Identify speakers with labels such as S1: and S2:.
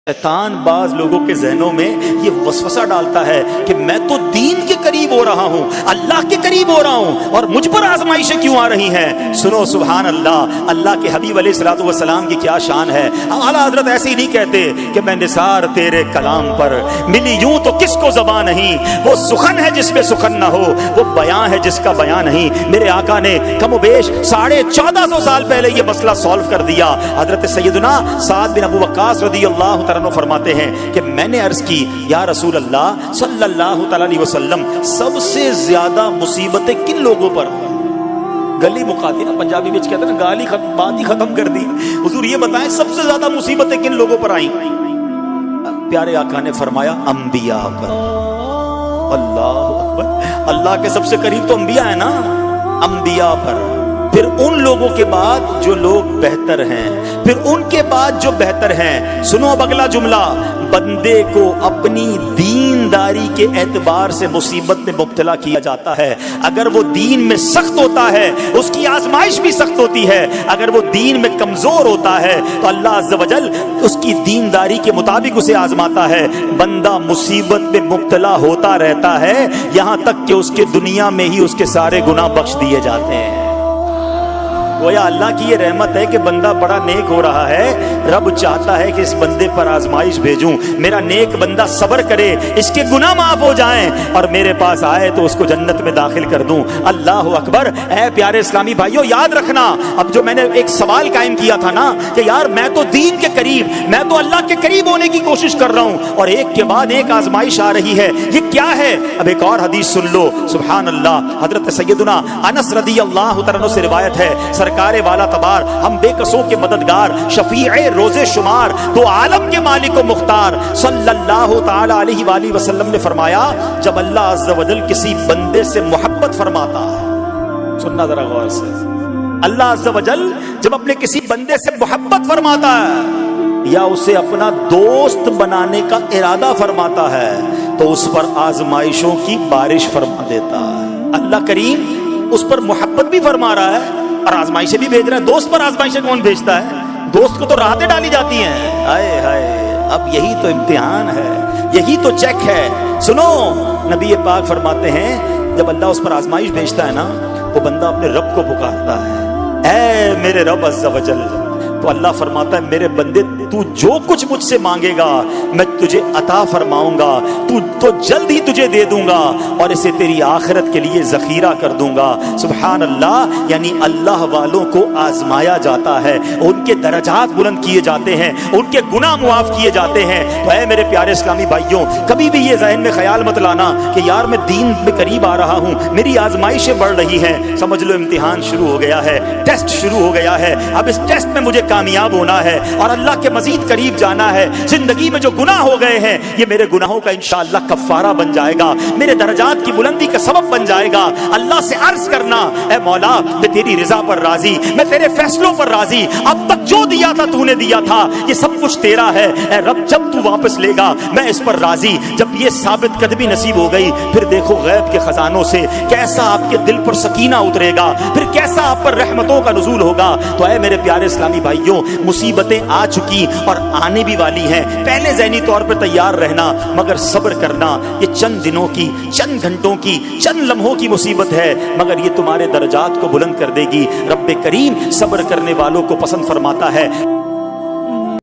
S1: शैतान बाज लोगों के ज़हनों में ये वसवसा डालता है कि मैं तो दीन के करीब हो रहा हूँ, अल्लाह के करीब हो रहा हूँ और मुझ पर आजमाइशें क्यों आ रही हैं। सुनो सुभान अल्लाह, अल्लाह के हबीब अलैहिस्सलातु वस्सलाम की क्या शान है। आला हज़रत ऐसे ही नहीं कहते कि मैं निसार तेरे कलाम पर मिली यूं तो किसको ज़बान नहीं, वो सुखन है जिसमें सुखन ना हो, वो बयां है जिसका बयां नहीं। मेरे आका ने कमोबेश 1450 साल पहले ये मसला सॉल्व कर दिया। हज़रत सैयदना साद बिन अबू वक्कास रज़ियल्लाहु तआला फरमाते हैं कि मैंने अर्ज की, या रसूल अल्लाह सल्लल्लाहु अलैहि वसल्लम, सबसे ज्यादा मुसीबतें किन लोगों पर? गली मुकाती ना, पंजाबी में कहते हैं ना, गाली बात ही खत्म कर दी। हुजूर ये बताएं सबसे ज्यादा मुसीबतें किन लोगों पर आई? प्यारे आका ने फरमाया अंबिया पर। अल्लाह अकबर, अल्लाह के सबसे करीब तो अंबिया है ना, अंबिया पर। फिर उन लोगों के बाद जो लोग बेहतर हैं, फिर उनके बाद जो बेहतर हैं। सुनो अब अगला जुमला, बंदे को अपनी दीनदारी के एतबार से मुसीबत में मुब्तला किया जाता है। अगर वो दीन में सख्त होता है उसकी आजमाइश भी सख्त होती है, अगर वो दीन में कमजोर होता है तो अल्लाह अज़्ज़ व जल उसकी दीनदारी के मुताबिक उसे आजमाता है। बंदा मुसीबत में मुब्तला होता रहता है यहां तक कि उसके दुनिया में ही उसके सारे गुनाह बख्श दिए जाते हैं। गोया अल्लाह की ये रहमत है कि बंदा बड़ा नेक हो रहा है, रब चाहता है कि इस बंदे पर आजमाइश भेजूं, मेरा नेक बंदा सब्र करे, इसके गुनाह माफ हो जाएं और मेरे पास आए तो उसको जन्नत में दाखिल कर दूं। अल्लाह अकबर। ऐ प्यारे इस्लामी भाइयों, याद रखना, अब जो मैंने एक सवाल कायम किया था ना कि यार मैं तो दीन के करीब, मैं तो अल्लाह के करीब होने की कोशिश कर रहा हूं और एक के बाद एक आजमाइश आ रही है, ये क्या है? अब एक और हदीस सुन लो, सुभान अल्लाह। हजरत सैयदना अनस रज़ियल्लाहु तआला से रिवायत है, सरकारे वाला तबार, हम बेकसों के मददगार, शफीए रोजे शुमार, तो आलम के मालिक व मुख्तार सल्लल्लाहु तआला अलैहि वसल्लम ने फरमाया, जब अल्लाह अज़्ज़ व जल किसी बंदे से मोहब्बत फरमाता है, सुनना जरा गौर से, अल्लाह अज़्ज़ व जल जब अपने किसी बंदे से मोहब्बत फरमाता है या उसे अपना दोस्त बनाने का इरादा फरमाता है तो उस पर आजमाइशों की बारिश फरमा देता है। अल्लाह करीम उस पर मोहब्बत भी फरमा रहा है और आजमाइशें भी भेज रहा है। दोस्त पर आजमाइशें कौन भेजता है? दोस्त को तो राहतें डाली जाती हैं। हाय हाय, अब यही तो इम्तिहान है, यही तो चेक है। सुनो, नबी पाक फरमाते हैं जब अल्लाह उस पर आजमाइश भेजता है ना, वो बंदा अपने रब को पुकारता है, ऐ मेरे रब अज़्ज़ व जल। तो अल्लाह फरमाता है, मेरे बंदे तू जो कुछ मुझसे मांगेगा मैं तुझे अता फरमाऊंगा, तू तो जल्द ही तुझे दे दूंगा और इसे तेरी आखिरत के लिए जखीरा कर दूंगा। सुभान अल्लाह। यानी अल्लाह वालों को आजमाया जाता है, उनके दर्जात बुलंद किए जाते हैं, उनके गुनाह मुआफ किए जाते हैं। तो ऐ मेरे प्यारे इस्लामी भाइयों, कभी भी ये ज़हन में ख्याल मत लाना कि यार मैं दीन में करीब आ रहा हूँ, मेरी आजमाइशें बढ़ रही हैं। समझ लो इम्तिहान शुरू हो गया है, टेस्ट शुरू हो गया है। अब इस टेस्ट में मुझे कामयाब होना है और अल्लाह के मजीद करीब जाना है। जिंदगी में जो गुनाह हो गए हैं ये मेरे गुनाहों का इंशाअल्लाह कफ़ारा बन जाएगा, मेरे दर्जात की बुलंदी का सबब बन जाएगा। अल्लाह से अर्ज करना, ऐ मौला मैं तेरी रिजा पर राजी, मैं तेरे फैसलों पर राजी, अब तक जो दिया था तूने दिया था, ये सब कुछ तेरा है। ऐ रब जब तू वापस लेगा मैं इस पर राजी। जब ये साबित कदमी नसीब हो गई, फिर देखो गैब के खजानों से कैसा आपके दिल पर सकीना उतरेगा, फिर कैसा आप पर रहमतों का नुज़ूल होगा। तो ऐ मेरे प्यारे इस्लामी भाइयों, मुसीबतें आ चुकी और आने भी वाली हैं, पहले ज़हनी तौर पर तैयार रहना, मगर सब्र करना। ये चंद दिनों की, चंद घंटों की, चंद लम्हों की मुसीबत है, मगर ये तुम्हारे दर्जात को बुलंद कर देगी। रब्बे करीम सब्र करने वालों को पसंद फरमाता है।